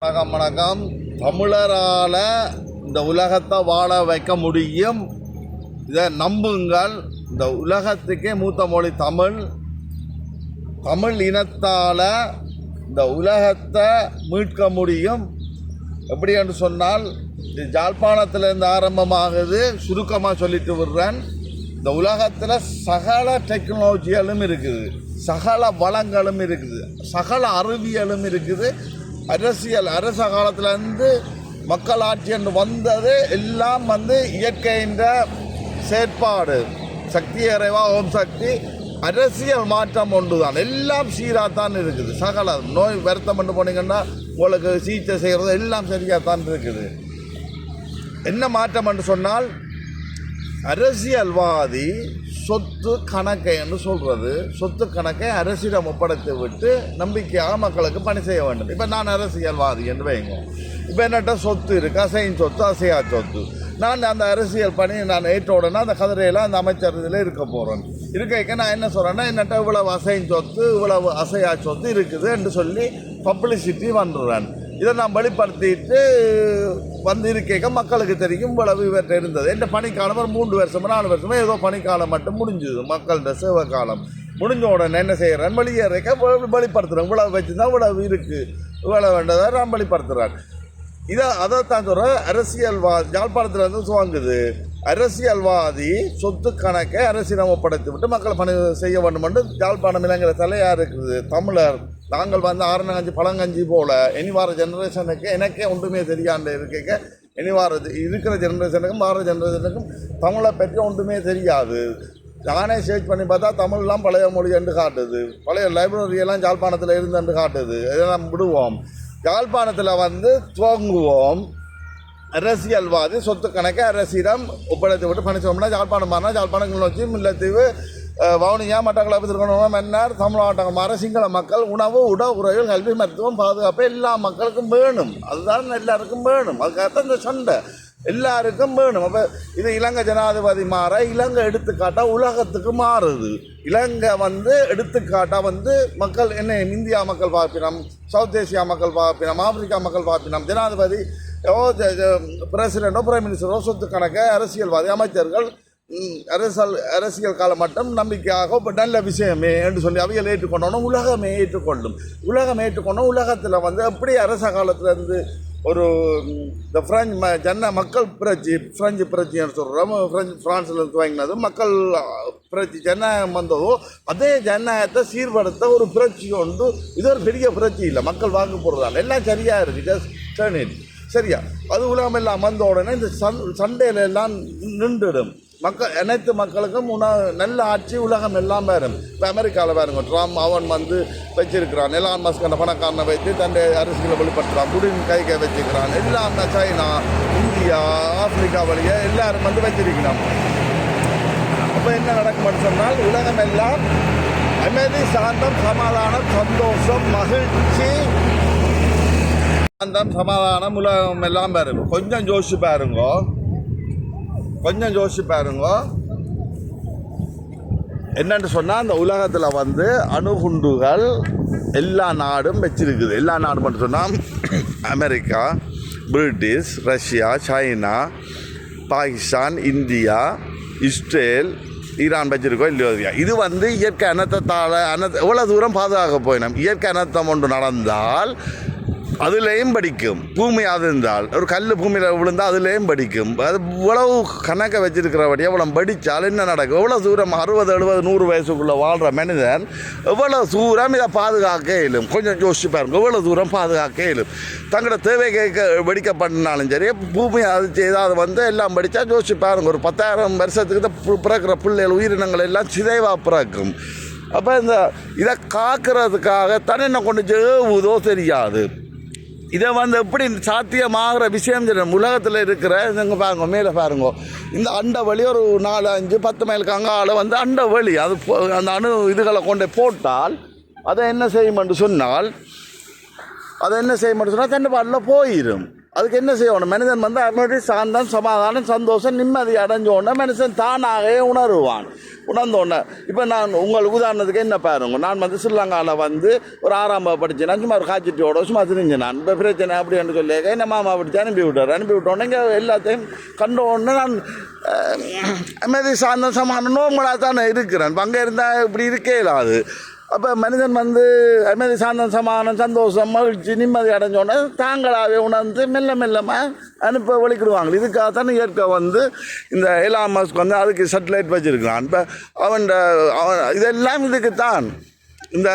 வணக்கம். தமிழரால் இந்த உலகத்தை வாழ வைக்க முடியும். இதை நம்புங்கள். இந்த உலகத்துக்கே மூத்த மொழி தமிழ். தமிழ் இனத்தால் இந்த உலகத்தை மீட்க முடியும். எப்படி என்று சொன்னால், இது ஜாழ்ப்பாணத்திலேருந்து ஆரம்பமாகுது. சுருக்கமாக சொல்லிட்டு விடுறேன். இந்த உலகத்தில் சகல டெக்னாலஜிகளும் இருக்குது, சகல வளங்களும் இருக்குது, சகல அறிவியலும் இருக்குது. அரச காலத்திலேருந்து மக்களாட்சி என்று வந்தது எல்லாம் இயற்கையின் செயற்பாடு. சக்தி இறைவா ஓம் சக்தி. அரசியல் மாற்றம் ஒன்று தான். எல்லாம் சீராக தான் இருக்குது. சகல நோய் வருத்தம் பண்ணி போனீங்கன்னா உங்களுக்கு சிகிச்சை செய்கிறது எல்லாம் சரியாக தான் இருக்குது. என்ன மாற்றம் என்று சொன்னால், அரசியல்வாதி சொத்து கணக்கை என்று சொல்கிறது. சொத்து கணக்கை அரசிடம் ஒப்படைத்து விட்டு நம்பிக்கையாக மக்களுக்கு பணி செய்ய வேண்டும். இப்போ நான் அரசியல்வாதி என்று வைங்க. இப்போ என்னட்ட சொத்து இருக்குது, அசையின் சொத்து, அசையா சொத்து. நான் அந்த அரசியல் பணி நான் ஏற்ற உடனே அந்த கதிரையில் அந்த அமைச்சர் இதில் இருக்க போகிறேன். இருக்க நான் என்ன சொல்கிறேன்னா, என்னட்ட இவ்வளவு அசையின் சொத்து, இவ்வளவு அசையா சொத்து இருக்குது என்று சொல்லி பப்ளிசிட்டி வந்துடுறேன். இதை நான் வெளிப்படுத்திட்டு இருக்க மக்களுக்கு தெரியும் இவ்வளவு இவற்றை இருந்தது. என் பணிக்காலம் ஒரு 3 வருஷமோ 4 வருஷமோ ஏதோ பணிக்காலம் மட்டும் முடிஞ்சுது. மக்களோட சேவை காலம் முடிஞ்ச உடனே என்ன செய்கிறேன், வெளியேறக்க வெளிப்படுத்துகிறேன். இவ்வளவு வச்சுதான் இவ்வளவு இருக்குது, இவ்வளவு வேண்டதை நான் வெளிப்படுத்துகிறேன். அதைத்தான் சொல்கிறேன். அரசியல்வாதி யாழ்ப்பாணத்தில் துவங்குது. அரசியல்வாதி சொத்து கணக்கை அரசிடம் ஒப்படைத்து விட்டு மக்கள் பணி செய்ய வேண்டும் என்று யாழ்ப்பாணம் இளைஞர தலையாக இருக்குது. தமிழர் நாங்கள் ஆரணங்கஞ்சி பழங்கஞ்சி போல் இனிவார ஜெனரேஷனுக்கு எனக்கே ஒன்றுமே தெரியாண்டு இருக்க, இனிவார இருக்கிற ஜெனரேஷனுக்கும் வார ஜெனரேஷனுக்கும் தமிழை பற்றி ஒன்றுமே தெரியாது. நானே சர்ச் பண்ணி பார்த்தா தமிழ்லாம் பழைய மொழி என்று காட்டுது. பழைய லைப்ரரியெல்லாம் யாழ்ப்பாணத்தில் இருந்து காட்டுது. இதெல்லாம் விடுவோம். யாழ்ப்பாணத்தில் துவங்குவோம். அரசியல்வாதி சொத்து கணக்கை அரசிடம் ஒப்படைத்து விட்டு பணி செய்வோம்னா யாழ்ப்பாணம் மாறினா யாழ்ப்பாணம் கிளிநொச்சி முல்லைத்தீவு வவுனியா மட்டக்களப்பு திருக்கோணமலை மன்னார் தமிழ்நாட்டம் மாற சிங்கள மக்கள் உணவு உடல் கல்வி மருத்துவம் பாதுகாப்பு எல்லா மக்களுக்கும் வேணும். அதுதான் எல்லாருக்கும் வேணும். அதுக்காகத்தான் இந்த சண்டை எல்லாருக்கும் வேணும். அப்போ இது இலங்கை ஜனாதிபதி மாற இலங்கை எடுத்துக்காட்டாக உலகத்துக்கு மாறுது. இலங்கை எடுத்துக்காட்டாக மக்கள் என்ன இந்தியா மக்கள் பார்ப்பினம், சவுத் ஏசியா மக்கள் பார்ப்பினம், ஆப்பிரிக்கா மக்கள் பார்ப்பினம். ஜனாதிபதி பிரசிடென்டோ பிரைம் மினிஸ்டரோ சொத்து கணக்கை அரசியல்வாதி அமைச்சர்கள் அரசியல் காலம் மட்டும் நம்பிக்கையாக இப்போ நல்ல விஷயமே என்று சொல்லி அவைகள் ஏற்றுக்கொண்டோன்னா உலகமே ஏற்றுக்கொள்ளும். உலகம் ஏற்றுக்கொண்டோம். உலகத்தில் எப்படி அரச காலத்திலேருந்து ஒரு இந்த பிரெஞ்சு மக்கள் புரட்சி, பிரெஞ்சு புரட்சின்னு சொல்கிறோம். பிரான்ஸில் துவங்கினது மக்கள் புரட்சி ஜனநாயகம் வந்ததோ அதே ஜனநாயகத்தை சீர்படுத்த ஒரு புரட்சி கொண்டு. இது ஒரு பெரிய புரட்சி இல்லை, மக்கள் வாக்கு போடுறதால எல்லாம் சரியாக இருக்குது. ஜஸ்ட் சரியா அது உலகம் எல்லாம் வந்த உடனே இந்த சண்டையில எல்லாம் நின்றுடும். அனைத்து மக்களுக்கும் நல்ல ஆட்சி உலகம் எல்லாம் வரும். இப்போ அமெரிக்காவில் பாருங்க, ட்ரம்ப் அவன் வச்சிருக்கிறான். எலான் மஸ்க் அந்த பணக்காரனை வைத்து தன்னை அரசியலை வெளிப்படுத்துகிறான். புடின் கைகை வச்சுக்கிறான். எல்லாம் சைனா, இந்தியா, ஆப்பிரிக்கா வழியா எல்லாரும் வச்சிருக்கிறான். அப்போ என்ன நடக்கும்னு சொன்னால், உலகம் எல்லாம் அமைதி, சாந்தம், சமாதானம், சந்தோஷம், மகிழ்ச்சி, சாந்தம், சமாதானம் உலகம் எல்லாம் பாருங்க. கொஞ்சம் யோசிச்சு பாருங்க. என்னன்னு சொன்னால், அந்த உலகத்தில் அணுகுண்டுகள் எல்லா நாடும் வச்சிருக்குது. எல்லா நாடும் மட்டும் சொன்னால் America, British, Russia, China, Pakistan, India, Israel, Iran வச்சிருக்கோம் இல்லையா. இது இயற்கை அனர்த்தத்தால் எவ்வளோ தூரம் பாதுகாக்க போயினோம். இயற்கை அனர்த்தம் ஒன்று நடந்தால் அதுலேயும் படிக்கும். பூமி அது இருந்தால் ஒரு கல் பூமியில் விழுந்தால் அதுலேயும் படிக்கும். அது இவ்வளவு கணக்கை வச்சிருக்கிறபடி எவ்வளோ படித்தால் என்ன நடக்கும். எவ்வளோ தூரம் 60, 70, 100 வயசுக்குள்ளே வாழ்கிற மனிதன் எவ்வளோ தூரம் இதை பாதுகாக்க இயலும். கொஞ்சம் யோசிச்சு பாருங்க, எவ்வளோ தூரம் பாதுகாக்க இயலும். தங்களோட தேவை கேட்க வெடிக்கப்பட்டாலும் சரி, பூமி அது ஏதாவது எல்லாம் படித்தா யோசிச்சு பாருங்க. ஒரு 10,000 வருஷத்துக்கு தான் பிறக்கிற பிள்ளைகள் உயிரினங்கள் எல்லாம் சிதைவாக பிறக்கும். அப்போ இதை காக்கிறதுக்காக தானே என்ன கொண்டு ஏவுதோ தெரியாது. இதை எப்படி சாத்தியமாகிற விஷயம் உலகத்தில் இருக்கிற இங்கே பாருங்க, மேலே பாருங்க, இந்த அண்டவெளி ஒரு 4, 5, 10 மைலுக்கு அங்கால அண்டவெளி அது அந்த இதுகளை கொண்டு போட்டால் அதை என்ன செய்யுமென்று சொன்னால் தண்டை பாட்டில் போயிடும். அதுக்கு என்ன செய்யணும்? மனிதன் வந்து அமைதி, சாந்தம், சமாதானம், சந்தோஷம், நிம்மதி அடைஞ்சோடனே மனுஷன் தானாகவே உணருவான். உணர்ந்தோடனே இப்போ நான் உங்களுக்கு உதாரணத்துக்கு என்ன பாருங்க, நான் வந்து ஸ்ரீலங்காவில் வந்து ஒரு 6ஆம் படித்தேன். சும்மா ஒரு காய்ச்சிட்டோட சும்மா தெரிஞ்சேன். நான் இப்போ பிரச்சனை அப்படின்னு சொல்லி என்ன மாமா படித்து அனுப்பி விட்டோன்னே இங்கே எல்லாத்தையும் கண்டோடனே நான் அமைதி, சாந்தம், சமாதானம் நோம்பலாக தானே இருக்கிறேன். அங்கே இருந்தால் இப்படி இருக்கே இல்லாது. அப்போ மனிதன் வந்து அமைதி, சாந்தம், சமாதானம், சந்தோஷம், மகிழ்ச்சி, நிம்மதி அடைஞ்சோடனே தாங்களாகவே உணர்ந்து மெல்ல மெல்லமாக அனுப்ப ஒழிக்கிடுவாங்க. இதுக்காகத்தான் இயற்கை வந்து இந்த எலான் மஸ்க் வந்து அதுக்கு சேட்டலைட் வச்சுருக்கிறான். இப்போ அவன் இதெல்லாம் இதுக்குத்தான், இந்த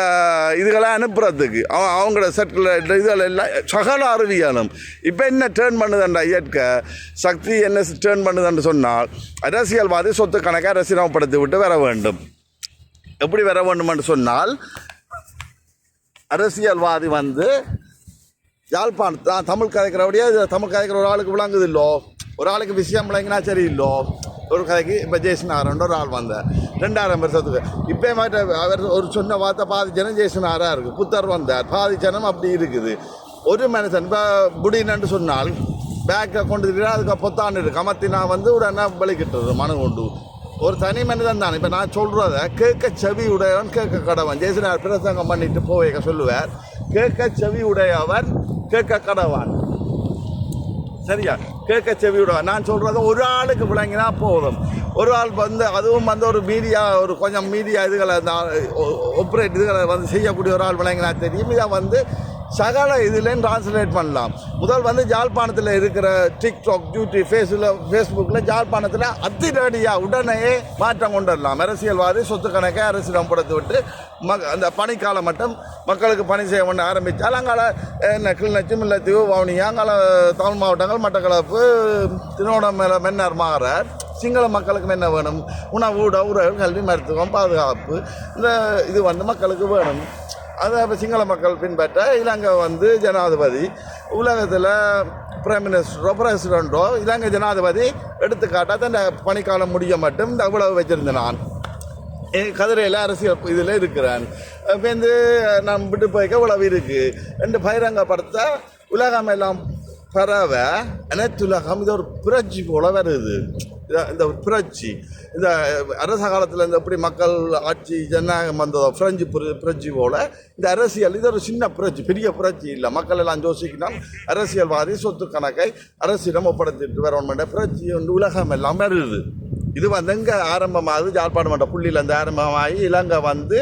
இதுகளை அனுப்புறதுக்கு அவங்களோட சேட்டலைட் இதெல்லாம் சகல அறிவியலும். இப்போ என்ன டேர்ன் பண்ணுதுண்டா இயற்கை சக்தி என்ன டேர்ன் பண்ணுதுன்னு சொன்னால், அரசியல்வாதி சொத்து கணக்கை அரசியலமைப்படுத்தி விட்டு வர வேண்டும். எப்படி வர வேண்டும் என்று சொன்னால், அரசியல்வாதி வந்து யாழ்ப்பாணத்தான் தமிழ் கதைக்கிறபடியே தமிழ் கதைக்கிற ஒரு ஆளுக்கு விளங்குது இல்லோ, ஒரு ஆளுக்கு விஷயம் விளங்கினா சரி இல்லோ. ஒரு கதைக்கு இப்போ ஜெயசினாரன் ஒரு ஆள் வந்தார் 2000 வருஷத்துக்கு. இப்போ மாட்ட அவர் ஒரு சொன்ன வார்த்தை பாதி ஜனம் ஜெயசினாராக இருக்குது. புத்தர் வந்தார், பாதி ஜனம் அப்படி இருக்குது. ஒரு மனுஷன் இப்போ புடின்னு சொன்னால் பேக்கை கொண்டு அதுக்கு பொத்தாண்டு இருக்கு கமத்தினா வந்து உடனே வலிக்கிட்டுறது மனு கொண்டு ஒரு தனி மனிதன் தான். இப்போ நான் சொல்கிறத கேட்க செவி உடையவன் கேட்க கடவன். ஜெயசினார் பிரசங்கம் பண்ணிட்டு போவேக்க சொல்லுவார், கேட்க செவி உடையவன் கேட்க கடவான். சரியா? கேட்க செவி உடையவன். நான் சொல்கிறத ஒரு ஆளுக்கு விளங்கினா போதும். ஒரு ஆள் வந்து அதுவும் வந்து ஒரு மீடியா ஒரு கொஞ்சம் மீடியா இதுகளை ஆப்ரேட் இதுகளை வந்து செய்யக்கூடிய ஒரு ஆள் விளங்கினா தெரியும். இதை வந்து சகல இதுலேயும் டிரான்ஸ்லேட் பண்ணலாம். முதல் வந்து ஜாழ்ப்பாணத்தில் இருக்கிற டிக்டாக், யூடியூப், ஃபேஸ்புக்கில் ஜாழ்ப்பாணத்தில் அதிரடியாக உடனே மாற்றம் கொண்டு வரலாம். அரசியல்வாதி சொத்து கணக்கை அரசிடம் படுத்து விட்டு அந்த பணிக்காலம் மட்டும் மக்களுக்கு பணி செய்ய ஒன்று ஆரம்பித்தால் அங்கால என்ன கிளிநொச்சி, முல்லைத்தீவு, வவுனியா, அங்கால தமிழ் மாவட்டங்கள், மட்டக்களப்பு, திருவண்ணாமலை, மன்னார், மாறார் சிங்கள மக்களுக்கு என்ன வேணும்? உணவு, உறவுகள், கல்வி, மருத்துவம், பாதுகாப்பு, இந்த இது வந்து மக்களுக்கு வேணும். அதை இப்போ சிங்கள மக்கள் பின்பற்ற இலங்கை வந்து ஜனாதிபதி, உலகத்தில் பிரைம் மினிஸ்டரோ பிரசிடென்ட்டோ இலங்கை ஜனாதிபதி எடுத்துக்காட்டாக தன் பணிக்காலம் முடிய மட்டும் இந்த அவ்வளவு வச்சுருந்தேன். நான் கதிரையில் அரசியல் இதில் இருக்கிறேன். இப்போ வந்து நான் விட்டு போய்க்க உழவு இருக்குது ரெண்டு பகிரங்கப்படுத்த உலகம் எல்லாம் பரவ அனைத்துலகம் இது ஒரு புரட்சி போல வருது. இந்த புரட்சி இந்த அரச காலத்தில் இந்த எப்படி மக்கள் ஆட்சி ஜனநாயகம் வந்ததோ பிரெஞ்சு புரட்சி போல் இந்த அரசியல் இது ஒரு சின்ன புரட்சி, பெரிய புரட்சி இல்லை. மக்கள் எல்லாம் யோசிக்கணும் அரசியல்வாதி சொத்து கணக்கை அரசிடம் ஒப்படைத்துட்டு வரணுமென்ற புரட்சி வந்து உலகம் எல்லாம் வருது. இது வந்து எங்கே ஆரம்பமாகுது? ஜாழ்ப்பாணம் புள்ளியில் அந்த ஆரம்பமாகி இலங்கை வந்து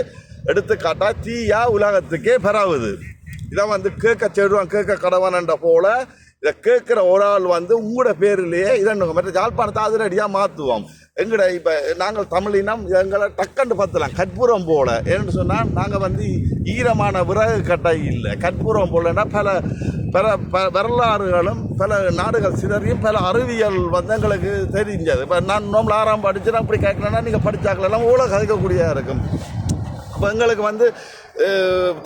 எடுத்துக்காட்டாக தீயா உலகத்துக்கே பரவுது. இதை வந்து கேட்க செடுவான் கேட்க கடவான்ன்ற போல் இதை கேட்குற ஒரு ஆள் வந்து உங்களோட பேரிலேயே இதன்னு மற்ற ஜாழ்ப்பாணத்தை அதிரடியாக மாற்றுவோம். எங்கட இப்போ நாங்கள் தமிழினம் எங்களை டக்குன்னு பற்றலாம் கற்பூரம் போல். ஏன்னு சொன்னால் நாங்கள் வந்து ஈரமான விறகு கட்டை இல்லை. கற்பூரம் போலன்னா பல பல வரலாறுகளும் பல நாடுகள் சிதறியும் பல அறிவியல் வந்து எங்களுக்கு தெரிஞ்சது. இப்போ நான் நோம்பல் 6ஆம் படிச்சுன்னா அப்படி கேட்கலன்னா நீங்கள் படித்தாக்கலாம் ஊழல் கதைக்கக்கூடியதாக இருக்கும். அப்போ எங்களுக்கு வந்து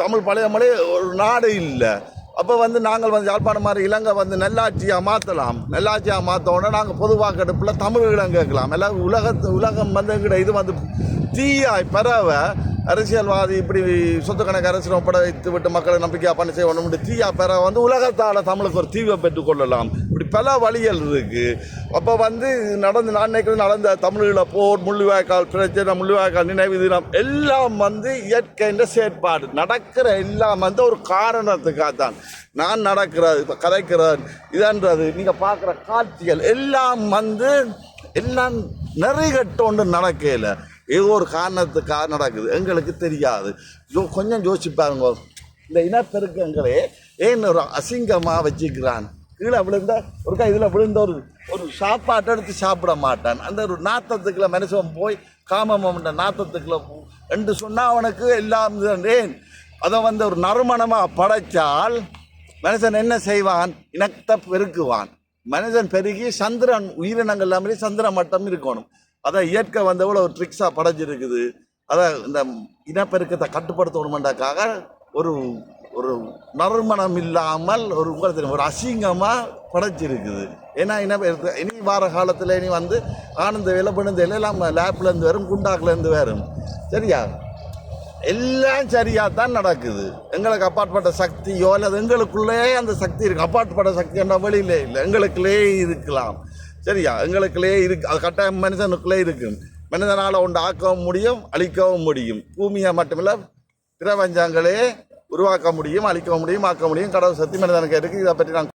தமிழ் பழைய மொழி ஒரு நாடு இல்லை. அப்போ வந்து நாங்கள் வந்து யாழ்ப்பாணம் மாதிரி இலங்கை வந்து நல்லாட்சியாக மாற்றலாம். நல்லாட்சியாக மாற்றோன்னா நாங்கள் பொது வாக்கெடுப்பில் தமிழீழம் கேட்கலாம். எல்லாம் உலகம் வந்து எங்கிட்ட இது வந்து தீயாய் பரவ அரசியல்வாதி இப்படி சொத்து கணக்கு அரசியல் ஒப்படைத்து விட்டு மக்களை நம்பிக்கையாக பண்ணி செய்யணும். தீயா பெற வந்து உலகத்தால் தமிழுக்கு ஒரு தீவை பெற்றுக்கொள்ளலாம். இப்படி பல வழிகள் இருக்குது. அப்போ வந்து நான் நினைக்கிறது நடந்த தமிழீழ போர், முள்ளிவாய்க்கால் பிரச்சனை, முள்ளிவாய்க்கால் நினைவு தினம் எல்லாம் வந்து இயற்கைன்ற செயற்பாடு நடக்கிற எல்லாம் வந்து ஒரு காரணத்துக்காக தான். நான் நடக்கிறது இப்போ கதைக்கிறேன் இதன்றது நீங்கள் பார்க்குற காட்சிகள் எல்லாம் வந்து எல்லாம் நெறிகட்டோண்டு நடக்கல, ஏதோ ஒரு காரணத்துக்காக நடக்குது. எங்களுக்கு தெரியாது. கொஞ்சம் யோசிச்சு பாருங்க, இந்த இனப்பெருக்கங்களே ஏன் ஒரு அசிங்கமாக வச்சுக்கிறான். கீழே விழுந்த ஒரு இதில் விழுந்த ஒரு சாப்பாட்டை எடுத்து சாப்பிட மாட்டான். அந்த ஒரு நாத்தத்துக்குள்ள மனுஷன் போய் காமமன்ற நாத்தத்துக்குள்ள என்று சொன்னால் அவனுக்கு எல்லாம் ஏன் அதை வந்து ஒரு நறுமணமாக படைத்தால் மனுஷன் என்ன செய்வான்? இனத்தை பெருக்குவான். மனிதன் பெருகி சந்திரன் உயிரினங்கள் எல்லாமே சந்திர மட்டம் இருக்கணும். அதை இயற்கை வந்து எவ்வளோ ஒரு ட்ரிக்ஸாக படைச்சிருக்குது. அதை இந்த இனப்பெருக்கத்தை கட்டுப்படுத்தணுமெண்டாக்காக ஒரு ஒரு நறுமணம் இல்லாமல் ஒரு உங்களுக்கு ஒரு அசிங்கமாக படைச்சிருக்குது. ஏன்னா இனப்பெருக்க இனி வார காலத்தில் இனி வந்து ஆனந்த விலை பிணந்த எல்லாம் லேப்லேருந்து வரும், குண்டாக்குலேருந்து வரும். சரியா? எல்லாம் சரியாக தான் நடக்குது. எங்களுக்கு அப்பாற்பட்ட சக்தியோ அல்லது எங்களுக்குள்ளே அந்த சக்தி இருக்குது. அப்பாற்பட்ட சக்தி என்ன வெளியிலே இல்லை, எங்களுக்குள்ளே இருக்கலாம். சரியா, எங்களுக்குள்ளே இருக்கு. அது கட்டாயம் மனிதனுக்குள்ளே இருக்கும். மனிதனால் ஒன்று ஆக்கவும் முடியும், அழிக்கவும் முடியும். பூமியை மட்டுமில்லை, பிரபஞ்சங்களே உருவாக்க முடியும், அழிக்க முடியும், ஆக்க முடியும். கடவுள் சக்தி மனிதனுக்கு இருக்குது. இதை பற்றி நான்